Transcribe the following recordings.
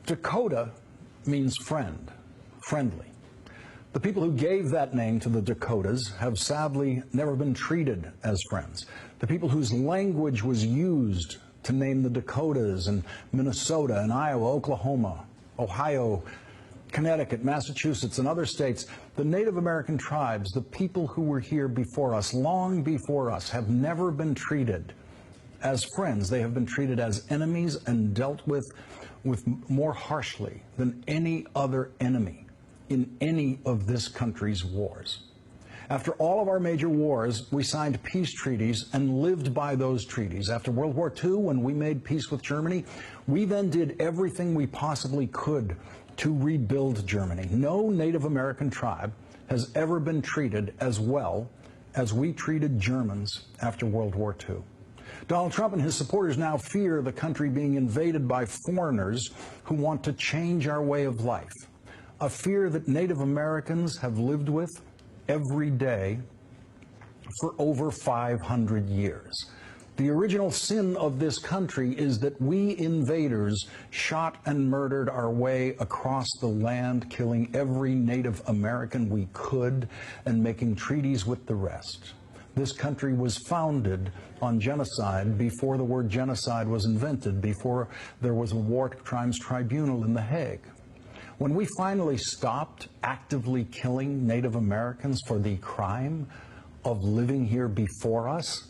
Dakota means friend, friendly. The people who gave that name to the Dakotas have sadly never been treated as friends. The people whose language was used to name the Dakotas and Minnesota and Iowa, Oklahoma, Ohio, Connecticut, Massachusetts, and other states, the Native American tribes, the people who were here before us, long before us, have never been treated as friends. They have been treated as enemies and dealt with more harshly than any other enemy in any of this country's wars. After all of our major wars, we signed peace treaties and lived by those treaties. After World War II, when we made peace with Germany, we then did everything we possibly could to rebuild Germany. No Native American tribe has ever been treated as well as we treated Germans after World War II. Donald Trump and his supporters now fear the country being invaded by foreigners who want to change our way of life, a fear that Native Americans have lived with every day for over 500 years. The original sin of this country is that we invaders shot and murdered our way across the land, killing every Native American we could and making treaties with the rest. This country was founded on genocide before the word genocide was invented, before there was a war crimes tribunal in The Hague. When we finally stopped actively killing Native Americans for the crime of living here before us,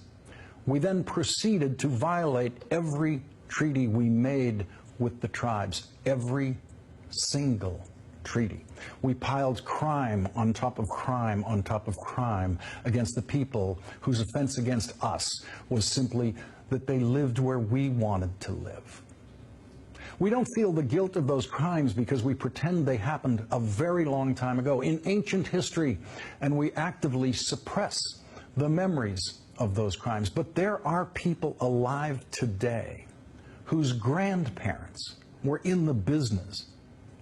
we then proceeded to violate every treaty we made with the tribes, every single treaty. We piled crime on top of crime on top of crime against the people whose offense against us was simply that they lived where we wanted to live. We don't feel the guilt of those crimes because we pretend they happened a very long time ago in ancient history, and we actively suppress the memories of those crimes. But there are people alive today whose grandparents were in the business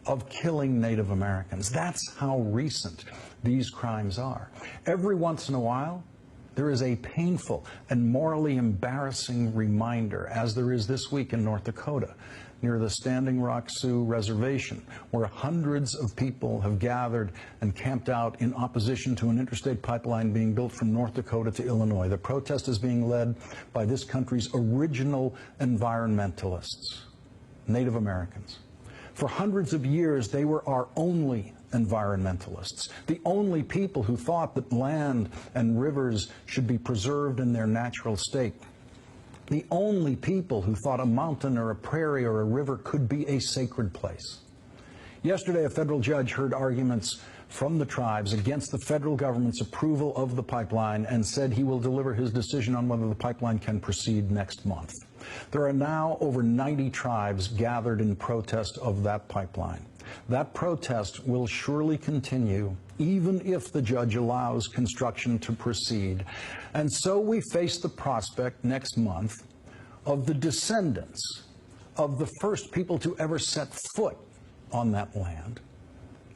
of killing Native Americans. That's how recent these crimes are. Every once in a while, there is a painful and morally embarrassing reminder, as there is this week in North Dakota, near the Standing Rock Sioux Reservation, where hundreds of people have gathered and camped out in opposition to an interstate pipeline being built from North Dakota to Illinois. The protest is being led by this country's original environmentalists, Native Americans. For hundreds of years, they were our only environmentalists, the only people who thought that land and rivers should be preserved in their natural state, the only people who thought a mountain or a prairie or a river could be a sacred place. Yesterday, a federal judge heard arguments from the tribes against the federal government's approval of the pipeline and said he will deliver his decision on whether the pipeline can proceed next month. There are now over 90 tribes gathered in protest of that pipeline. That protest will surely continue even if the judge allows construction to proceed. And so we face the prospect next month of the descendants of the first people to ever set foot on that land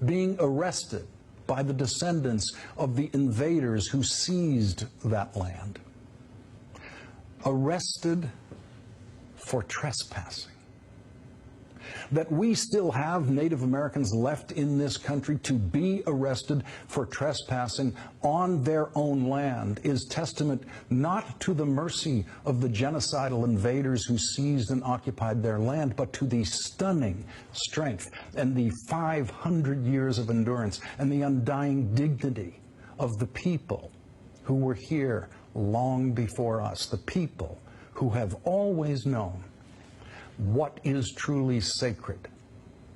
being arrested by the descendants of the invaders who seized that land, arrested for trespassing. That we still have Native Americans left in this country to be arrested for trespassing on their own land is testament not to the mercy of the genocidal invaders who seized and occupied their land, but to the stunning strength and the 500 years of endurance and the undying dignity of the people who were here long before us, the people who have always known what is truly sacred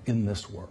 in this world.